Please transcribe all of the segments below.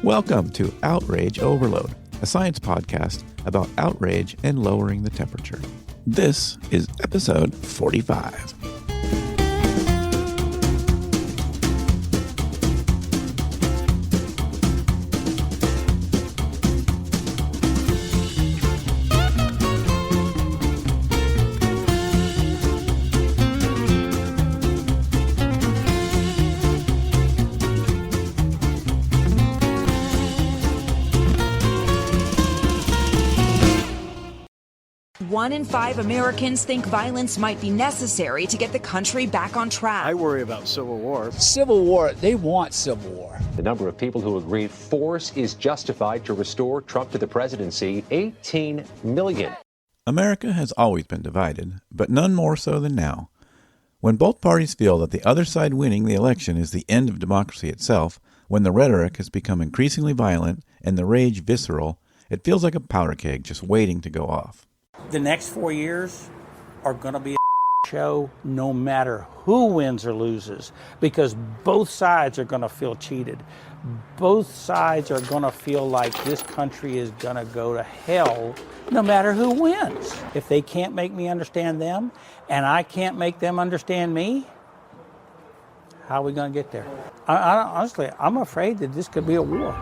Welcome to Outrage Overload, a science podcast about outrage and lowering the temperature. This is episode 45. One in 5 Americans think violence might be necessary to get the country back on track. I worry about civil war. Civil war, they want civil war. The number of people who agree force is justified to restore Trump to the presidency, 18 million. America has always been divided, but none more so than now. When both parties feel that the other side winning the election is the end of democracy itself, when the rhetoric has become increasingly violent and the rage visceral, it feels like a powder keg just waiting to go off. The next 4 years are going to be a show no matter who wins or loses, because both sides are going to feel cheated. Both sides are going to feel like this country is going to go to hell no matter who wins. If they can't make me understand them and I can't make them understand me, how are we going to get there? Honestly, I'm afraid that this could be a war.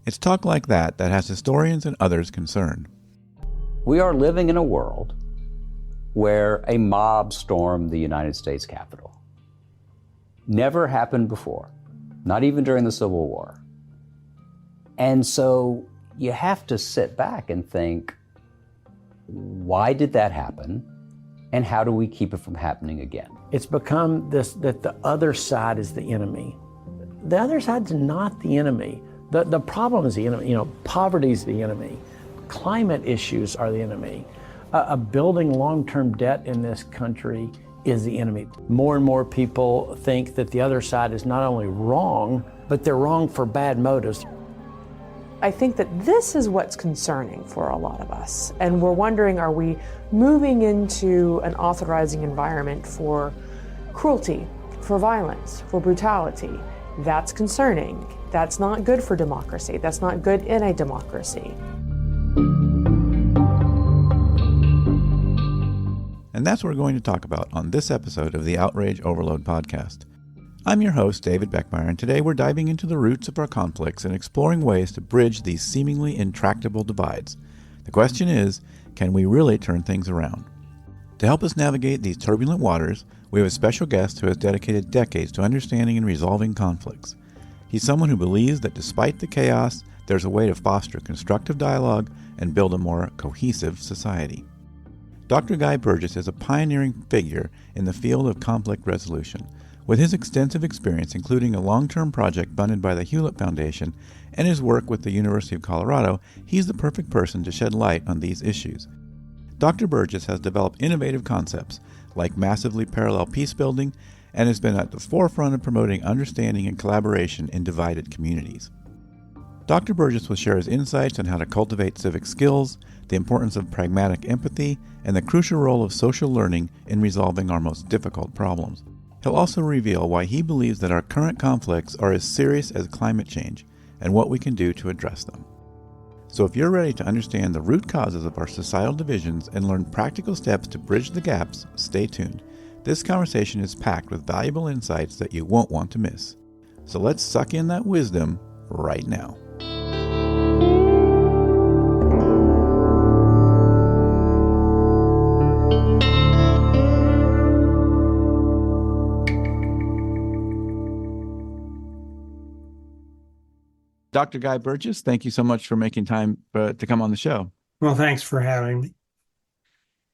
It's talk like that has historians and others concerned. We are living in a world where a mob stormed the United States Capitol. Never happened before, not even during the Civil War. And so you have to sit back and think, why did that happen? And how do we keep it from happening again? It's become this, that the other side is the enemy. The other side's not the enemy. The problem is the enemy. Poverty is the enemy. Climate issues are the enemy. Building long-term debt in this country is the enemy. More and more people think that the other side is not only wrong, but they're wrong for bad motives. I think that this is what's concerning for a lot of us. And we're wondering, are we moving into an authorizing environment for cruelty, for violence, for brutality? That's concerning. That's not good for democracy. That's not good in a democracy. And that's what we're going to talk about on this episode of the Outrage Overload Podcast. I'm your host, David Beckmeyer, and today we're diving into the roots of our conflicts and exploring ways to bridge these seemingly intractable divides. The question is, can we really turn things around? To help us navigate these turbulent waters, we have a special guest who has dedicated decades to understanding and resolving conflicts. He's someone who believes that despite the chaos, there's a way to foster constructive dialogue and build a more cohesive society. Dr. Guy Burgess is a pioneering figure in the field of conflict resolution. With his extensive experience, including a long-term project funded by the Hewlett Foundation and his work with the University of Colorado, he's the perfect person to shed light on these issues. Dr. Burgess has developed innovative concepts like massively parallel peace building and has been at the forefront of promoting understanding and collaboration in divided communities. Dr. Burgess will share his insights on how to cultivate civic skills, the importance of pragmatic empathy, and the crucial role of social learning in resolving our most difficult problems. He'll also reveal why he believes that our current conflicts are as serious as climate change and what we can do to address them. So if you're ready to understand the root causes of our societal divisions and learn practical steps to bridge the gaps, stay tuned. This conversation is packed with valuable insights that you won't want to miss. So let's suck in that wisdom right now. Dr. Guy Burgess, thank you so much for making time to come on the show. Well, thanks for having me.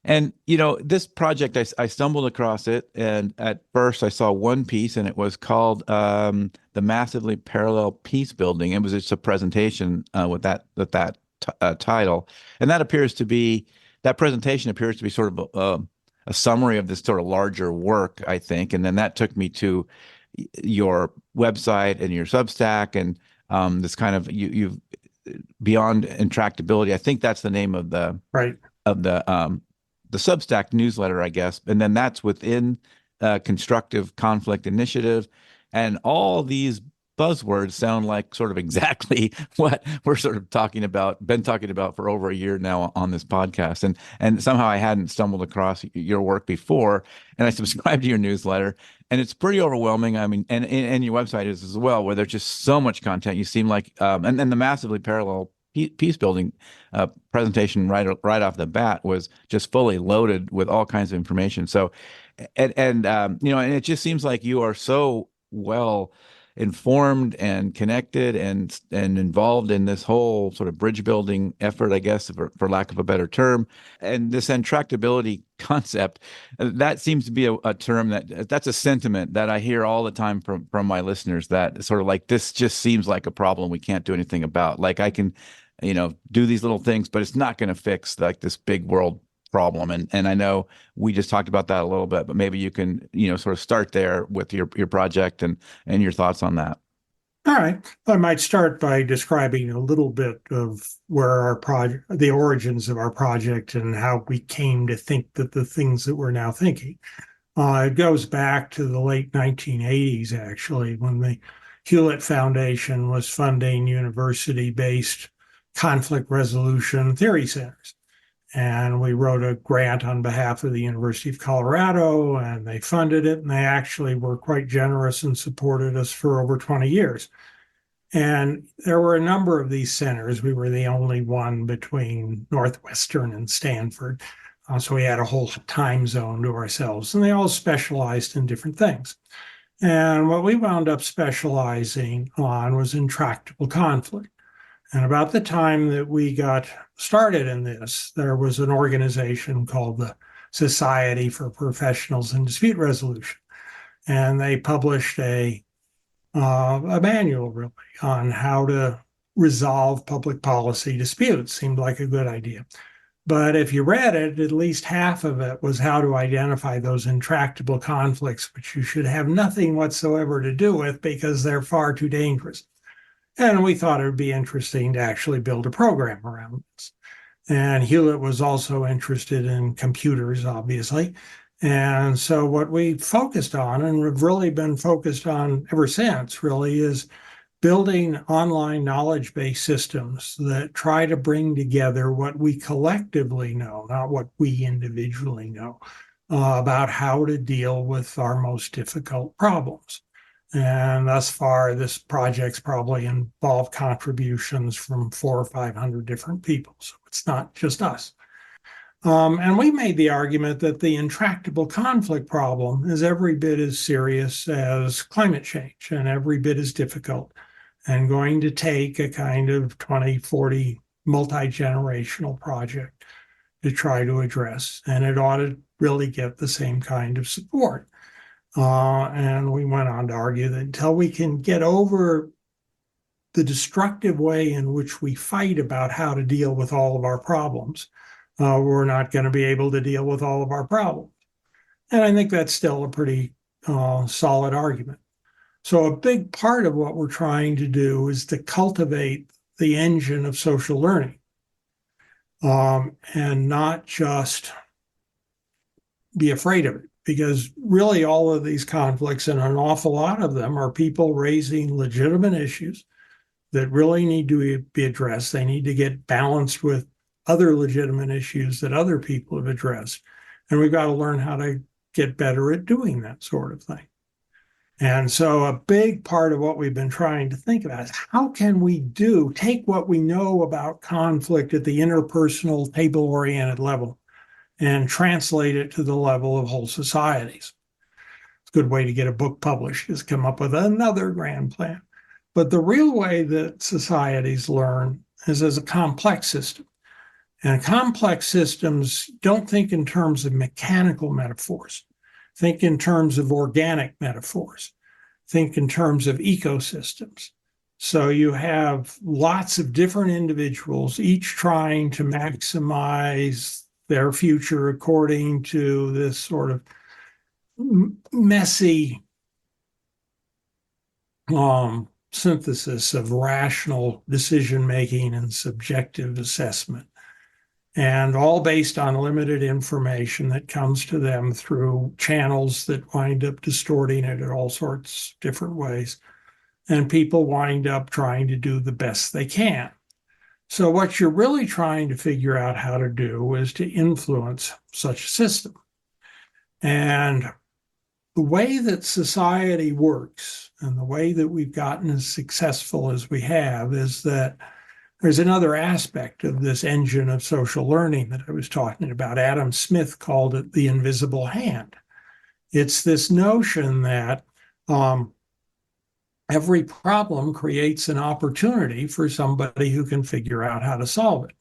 And, this project, I stumbled across it, and at first I saw one piece, and it was called the Massively Parallel Peace Building. It was just a presentation with that title. And that presentation appears to be sort of a summary of this sort of larger work, I think. And then that took me to your website and your Substack, and this kind of you've Beyond Intractability. I think that's the name of the Substack newsletter, I guess. And then that's within Constructive Conflict Initiative, and all these buzzwords sound like sort of exactly what we're sort of been talking about for over a year now on this podcast. And somehow I hadn't stumbled across your work before, and I subscribed to your newsletter, and it's pretty overwhelming. I mean, and your website is as well, where there's just so much content. You seem like, and the massively parallel peace building presentation right off the bat was just fully loaded with all kinds of information. So, and it just seems like you are so well informed and connected and involved in this whole sort of bridge building effort, I guess, for lack of a better term. And this intractability concept, that seems to be a term that's a sentiment that I hear all the time from my listeners, that sort of like, this just seems like a problem we can't do anything about. Like, I can, do these little things, but it's not going to fix like this big world problem. And I know we just talked about that a little bit, but maybe you can, sort of start there with your project and your thoughts on that. All right. I might start by describing a little bit of where the origins of our project and how we came to think that the things that we're now thinking. It goes back to the late 1980s, actually, when the Hewlett Foundation was funding university-based conflict resolution theory centers. And we wrote a grant on behalf of the University of Colorado, and they funded it, and they actually were quite generous and supported us for over 20 years. And there were a number of these centers. We were the only one between Northwestern and Stanford. So we had a whole time zone to ourselves, and they all specialized in different things. And what we wound up specializing on was intractable conflict. And about the time that we got started in this, there was an organization called the Society for Professionals in Dispute Resolution. And they published a manual, really, on how to resolve public policy disputes. Seemed like a good idea. But if you read it, at least half of it was how to identify those intractable conflicts, which you should have nothing whatsoever to do with because they're far too dangerous. And we thought it would be interesting to actually build a program around this. And Hewlett was also interested in computers, obviously. And so what we focused on, and we've really been focused on ever since, really, is building online knowledge-based systems that try to bring together what we collectively know, not what we individually know, about how to deal with our most difficult problems. And thus far, this project's probably involved contributions from 400 or 500 different people. So it's not just us. And we made the argument that the intractable conflict problem is every bit as serious as climate change and every bit as difficult and going to take a kind of 20, 40 multi-generational project to try to address. And it ought to really get the same kind of support. And we went on to argue that until we can get over the destructive way in which we fight about how to deal with all of our problems, we're not going to be able to deal with all of our problems. And I think that's still a pretty solid argument. So a big part of what we're trying to do is to cultivate the engine of social learning, and not just be afraid of it. Because really all of these conflicts, and an awful lot of them, are people raising legitimate issues that really need to be addressed. They need to get balanced with other legitimate issues that other people have addressed. And we've got to learn how to get better at doing that sort of thing. And so a big part of what we've been trying to think about is how can we take what we know about conflict at the interpersonal, table-oriented level and translate it to the level of whole societies. It's a good way to get a book published, is come up with another grand plan. But the real way that societies learn is as a complex system. And complex systems don't think in terms of mechanical metaphors. Think in terms of organic metaphors. Think in terms of ecosystems. So you have lots of different individuals, each trying to maximize their future according to this sort of messy synthesis of rational decision-making and subjective assessment, and all based on limited information that comes to them through channels that wind up distorting it in all sorts of different ways. and people wind up trying to do the best they can. So what you're really trying to figure out how to do is to influence such a system. And the way that society works and the way that we've gotten as successful as we have is that there's another aspect of this engine of social learning that I was talking about. Adam Smith called it the invisible hand. It's this notion that every problem creates an opportunity for somebody who can figure out how to solve it.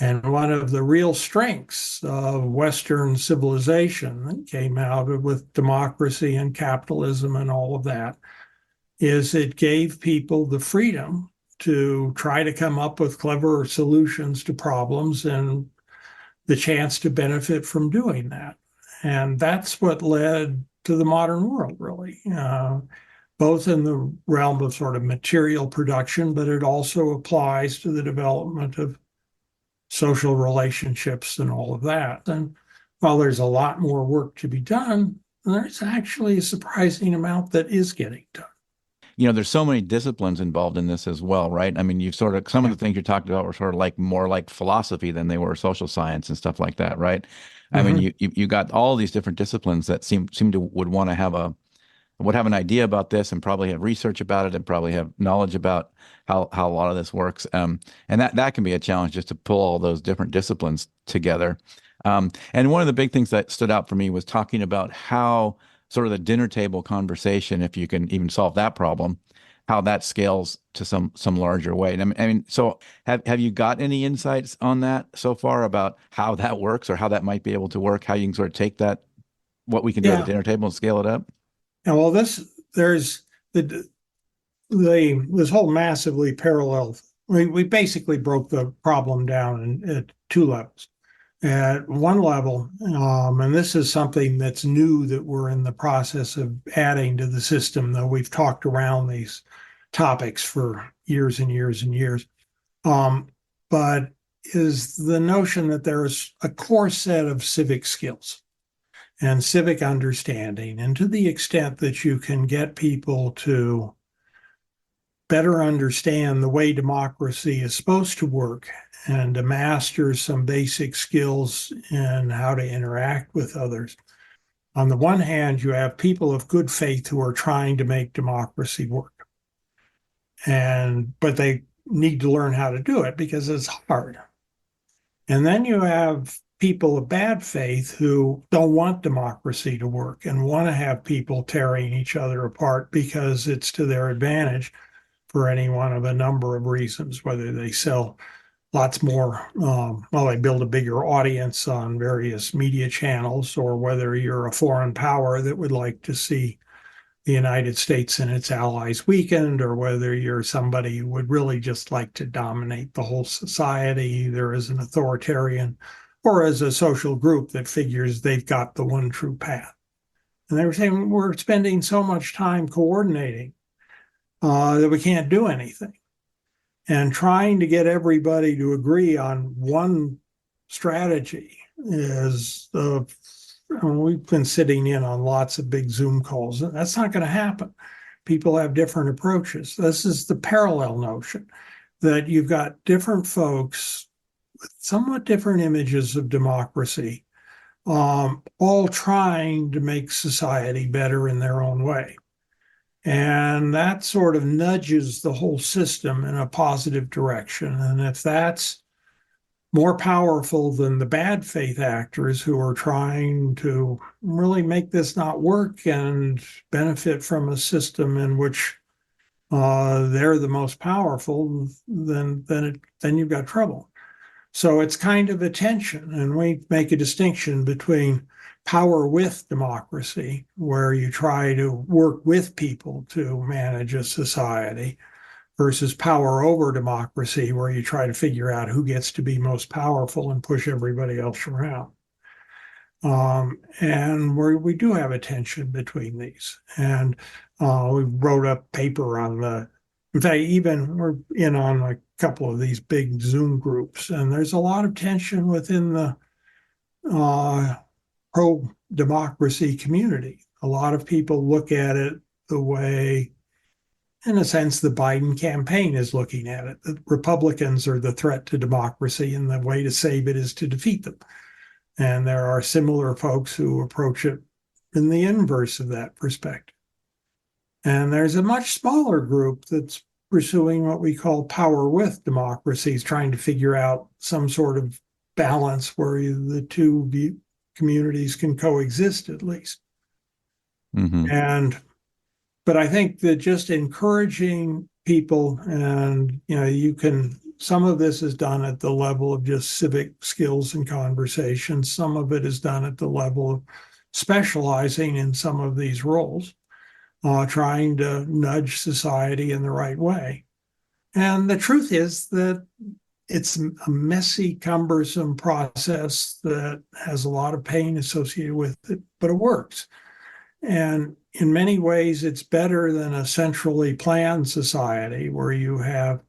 And one of the real strengths of Western civilization that came out with democracy and capitalism and all of that is it gave people the freedom to try to come up with clever solutions to problems and the chance to benefit from doing that. And that's what led to the modern world, really, both in the realm of sort of material production, but it also applies to the development of social relationships and all of that. And while there's a lot more work to be done, there's actually a surprising amount that is getting done. You know, there's so many disciplines involved in this as well, right? I mean, you've sort of, some of the things you talked about were sort of like more like philosophy than they were social science and stuff like that, right? I mean, you got all these different disciplines that seem to would want to have an idea about this and probably have research about it and probably have knowledge about how a lot of this works. And that can be a challenge, just to pull all those different disciplines together. And one of the big things that stood out for me was talking about how sort of the dinner table conversation, if you can even solve that problem, how that scales to some larger way. And I mean, so have you got any insights on that so far about how that works or how that might be able to work, how you can sort of take that, what we can do at the dinner table and scale it up? And well, there's this whole massively parallel. We basically broke the problem down at two levels. At one level, and this is something that's new that we're in the process of adding to the system, though we've talked around these topics for years and years and years, but is the notion that there's a core set of civic skills and civic understanding. And to the extent that you can get people to better understand the way democracy is supposed to work and to master some basic skills in how to interact with others. On the one hand, you have people of good faith who are trying to make democracy work. But they need to learn how to do it because it's hard. And then you have people of bad faith who don't want democracy to work and want to have people tearing each other apart because it's to their advantage for any one of a number of reasons, whether they sell lots more, they build a bigger audience on various media channels, or whether you're a foreign power that would like to see the United States and its allies weakened, or whether you're somebody who would really just like to dominate the whole society, either as an authoritarian or as a social group that figures they've got the one true path. And they were saying, we're spending so much time coordinating that we can't do anything. And trying to get everybody to agree on one strategy is, we've been sitting in on lots of big Zoom calls, and that's not going to happen. People have different approaches. This is the parallel notion that you've got different folks with somewhat different images of democracy, all trying to make society better in their own way. And that sort of nudges the whole system in a positive direction. And if that's more powerful than the bad faith actors who are trying to really make this not work and benefit from a system in which they're the most powerful, then you've got trouble. So it's kind of a tension, and we make a distinction between power with democracy, where you try to work with people to manage a society, versus power over democracy, where you try to figure out who gets to be most powerful and push everybody else around. And we do have a tension between these. And we wrote a paper on in fact, even we're in on a couple of these big Zoom groups, and there's a lot of tension within the pro-democracy community. A lot of people look at it the way in a sense, the Biden campaign is looking at it. The Republicans are the threat to democracy, and the way to save it is to defeat them. And there are similar folks who approach it in the inverse of that perspective. And there's a much smaller group that's pursuing what we call power with democracies, trying to figure out some sort of balance where the two communities can coexist at least. But I think that just encouraging people, and some of this is done at the level of just civic skills and conversation. Some of it is done at the level of specializing in some of these roles, trying to nudge society in the right way. And the truth is that it's a messy, cumbersome process that has a lot of pain associated with it, but it works. And in many ways, it's better than a centrally planned society where you have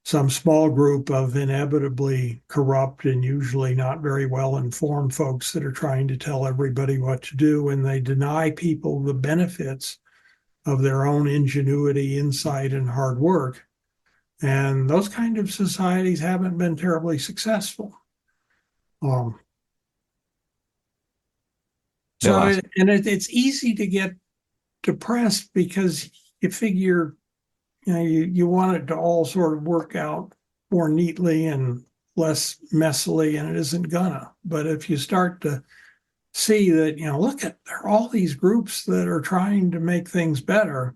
some small group of inevitably corrupt and usually not very well informed folks that are trying to tell everybody what to do, and they deny people the benefits of their own ingenuity, insight, and hard work. And those kind of societies haven't been terribly successful. It's easy to get depressed because you figure, you want it to all sort of work out more neatly and less messily, and it isn't gonna. But if you start to see that, look at, there are all these groups that are trying to make things better,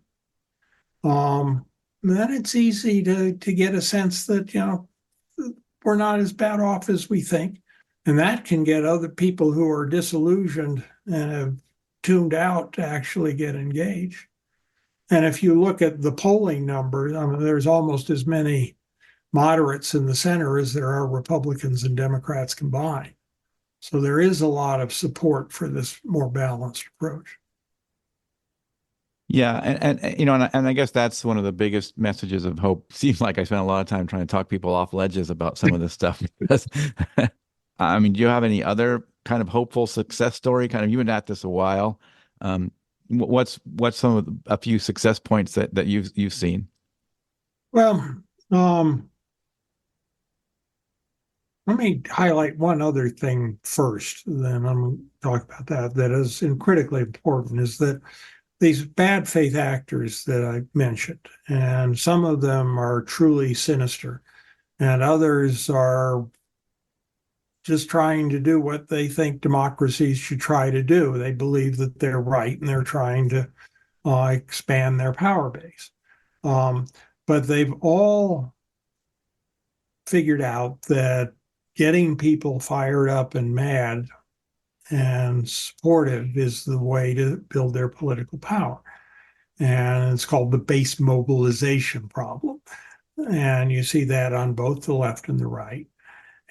then it's easy to get a sense that, we're not as bad off as we think. And that can get other people who are disillusioned and have tuned out to actually get engaged. And if you look at the polling numbers, there's almost as many moderates in the center as there are Republicans and Democrats combined. So there is a lot of support for this more balanced approach. Yeah, and I guess that's one of the biggest messages of hope. Seems like I spent a lot of time trying to talk people off ledges about some of this stuff. Because, do you have any other kind of hopeful success story? You've been at this a while. What's some of a few success points that you've seen? Well, let me highlight one other thing first, then I'm going to talk about that is critically important, is that these bad faith actors that I mentioned, and some of them are truly sinister, and others are just trying to do what they think democracies should try to do. They believe that they're right, and they're trying to expand their power base. But they've all figured out that getting people fired up and mad and supportive is the way to build their political power. And it's called the base mobilization problem. And you see that on both the left and the right.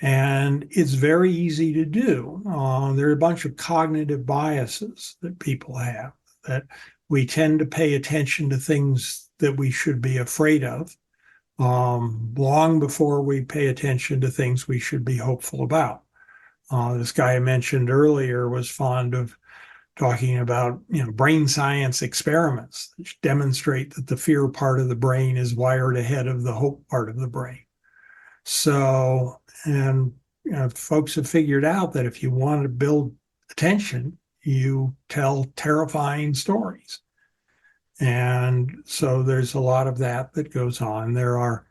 And it's very easy to do. There are a bunch of cognitive biases that people have, that we tend to pay attention to things that we should be afraid of long before we pay attention to things we should be hopeful about. This guy I mentioned earlier was fond of talking about, brain science experiments which demonstrate that the fear part of the brain is wired ahead of the hope part of the brain. So, folks have figured out that if you want to build attention, you tell terrifying stories. And so there's a lot of that goes on. There are,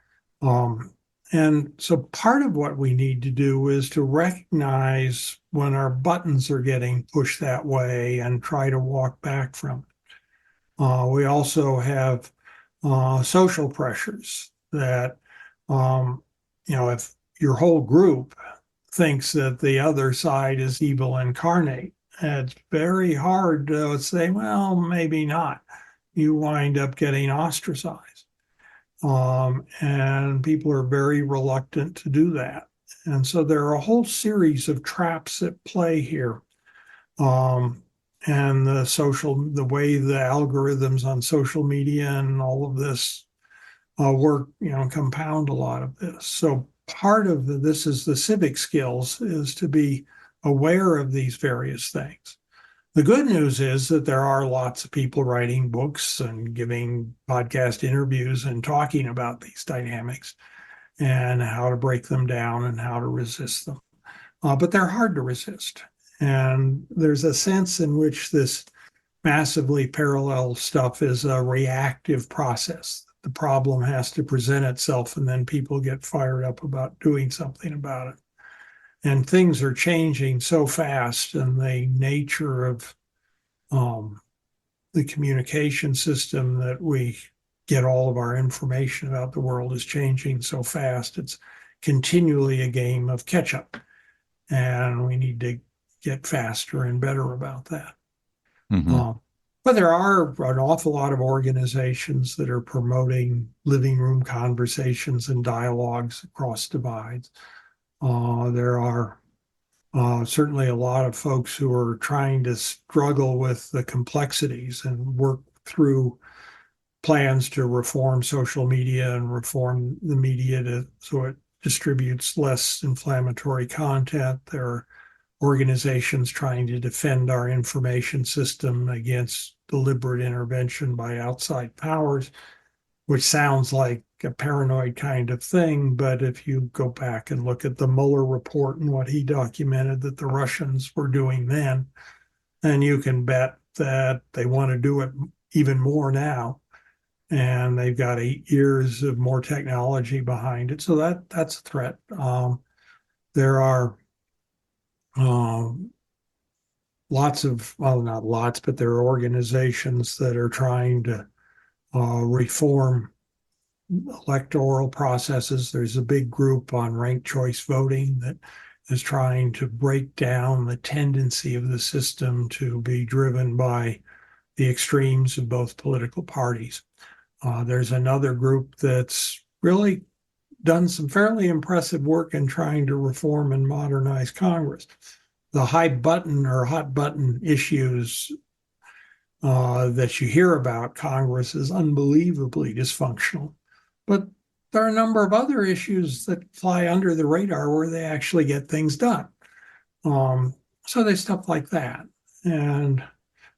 and so part of what we need to do is to recognize when our buttons are getting pushed that way and try to walk back from it. We also have social pressures that, if your whole group thinks that the other side is evil incarnate, it's very hard to say, well, maybe not. You wind up getting ostracized. And people are very reluctant to do that. And so there are a whole series of traps at play here. And the way the algorithms on social media and all of this work, compound a lot of this. So part of this is the civic skills, is to be aware of these various things. The good news is that there are lots of people writing books and giving podcast interviews and talking about these dynamics and how to break them down and how to resist them. But they're hard to resist. And there's a sense in which this massively parallel stuff is a reactive process. The problem has to present itself, and then people get fired up about doing something about it. And things are changing so fast, and the nature of the communication system that we get all of our information about the world is changing so fast. It's continually a game of catch up, and we need to get faster and better about that. But there are an awful lot of organizations that are promoting living room conversations and dialogues across divides. There are certainly a lot of folks who are trying to struggle with the complexities and work through plans to reform social media and reform the media so it distributes less inflammatory content. There are organizations trying to defend our information system against deliberate intervention by outside powers, which sounds like a paranoid kind of thing. But if you go back and look at the Mueller report and what he documented that the Russians were doing then, then you can bet that they want to do it even more now. And they've got 8 years of more technology behind it. So that's a threat. There are lots of, well, not lots, but there are organizations that are trying to reform electoral processes. There's a big group on ranked choice voting that is trying to break down the tendency of the system to be driven by the extremes of both political parties. There's another group that's really done some fairly impressive work in trying to reform and modernize Congress. The hot button issues that you hear about Congress is unbelievably dysfunctional. But there are a number of other issues that fly under the radar where they actually get things done. So there's stuff like that. And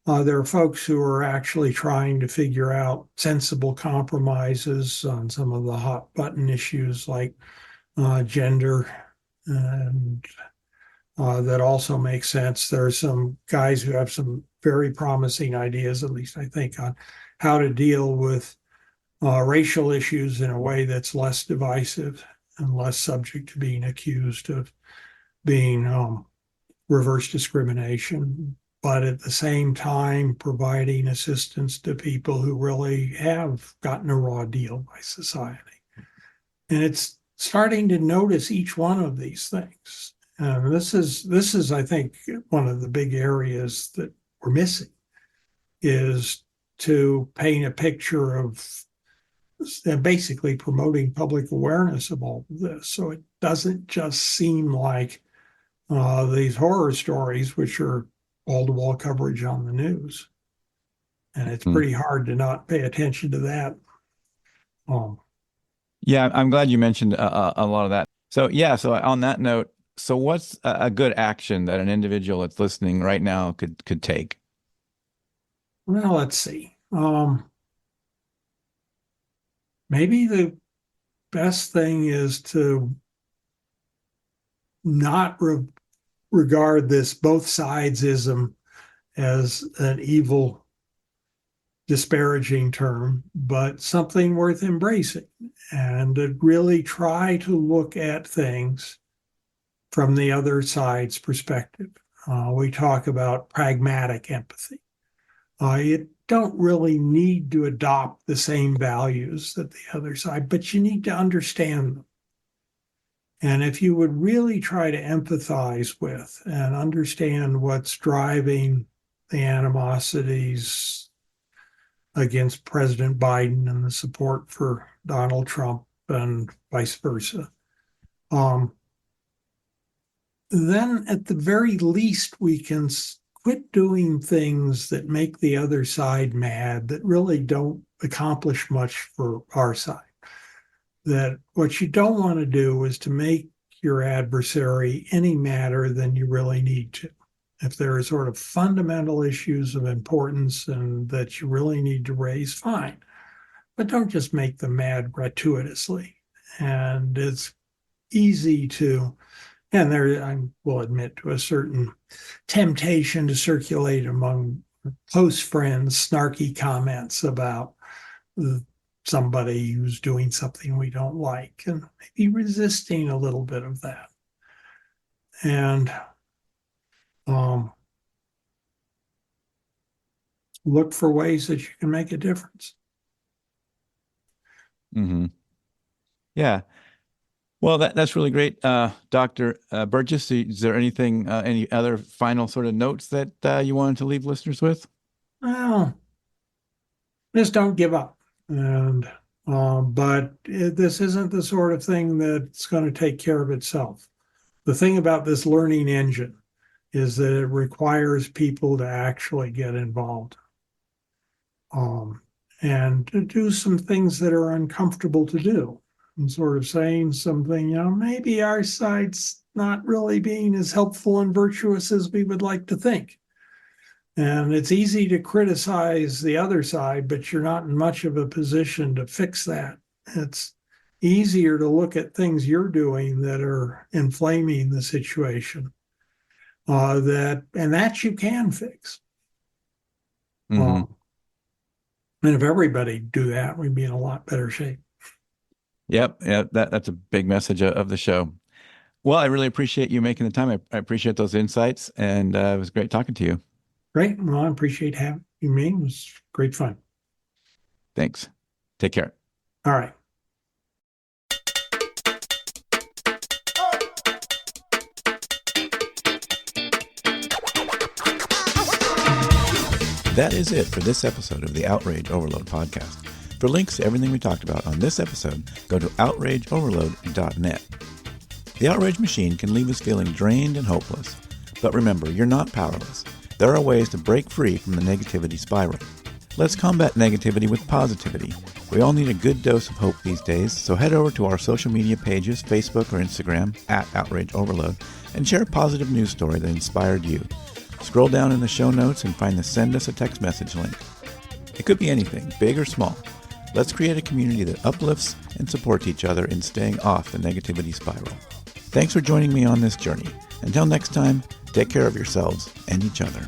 there are folks who are actually trying to figure out sensible compromises on some of the hot button issues like gender, and that also makes sense. There are some guys who have some very promising ideas, at least I think, on how to deal with racial issues in a way that's less divisive and less subject to being accused of being reverse discrimination, but at the same time providing assistance to people who really have gotten a raw deal by society. And it's starting to notice each one of these things. And this is, I think, one of the big areas that we're missing, is to paint a picture of basically promoting public awareness of all of this. So it doesn't just seem like these horror stories, which are wall-to-wall coverage on the news. And it's pretty hard to not pay attention to that. Yeah, I'm glad you mentioned a lot of that. So on that note, so what's a good action that an individual that's listening right now could take? Well, let's see. Maybe the best thing is to not regard this both sidesism as an evil, disparaging term, but something worth embracing, and to really try to look at things from the other side's perspective. We talk about pragmatic empathy. You don't really need to adopt the same values that the other side, but you need to understand them. And if you would really try to empathize with and understand what's driving the animosities against President Biden and the support for Donald Trump and vice versa, then at the very least we can quit doing things that make the other side mad, that really don't accomplish much for our side. That what you don't want to do is to make your adversary any madder than you really need to. If there are sort of fundamental issues of importance and that you really need to raise, fine. But don't just make them mad gratuitously. And it's easy to, and there, I will admit to a certain temptation to circulate among close friends, snarky comments about somebody who's doing something we don't like, and maybe resisting a little bit of that. And look for ways that you can make a difference. Mm-hmm. Yeah. Well, that's really great. Dr. Burgess, is there anything, any other final sort of notes that you wanted to leave listeners with? Well, just don't give up. And this isn't the sort of thing that's going to take care of itself. The thing about this learning engine is that it requires people to actually get involved and to do some things that are uncomfortable to do. And sort of saying something, maybe our side's not really being as helpful and virtuous as we would like to think. And it's easy to criticize the other side, but you're not in much of a position to fix that. It's easier to look at things you're doing that are inflaming the situation, that you can fix. Mm-hmm. And if everybody do that, we'd be in a lot better shape. Yep. Yeah, that's a big message of the show. Well, I really appreciate you making the time. I appreciate those insights, and it was great talking to you. Great. Well, I appreciate having me. It was great fun. Thanks. Take care. All right. That is it for this episode of the Outrage Overload Podcast. For links to everything we talked about on this episode, go to outrageoverload.net. The outrage machine can leave us feeling drained and hopeless. But remember, you're not powerless. There are ways to break free from the negativity spiral. Let's combat negativity with positivity. We all need a good dose of hope these days, so head over to our social media pages, Facebook or Instagram, @Outrage Overload, and share a positive news story that inspired you. Scroll down in the show notes and find the Send Us a Text Message link. It could be anything, big or small. Let's create a community that uplifts and supports each other in staying off the negativity spiral. Thanks for joining me on this journey. Until next time, take care of yourselves and each other.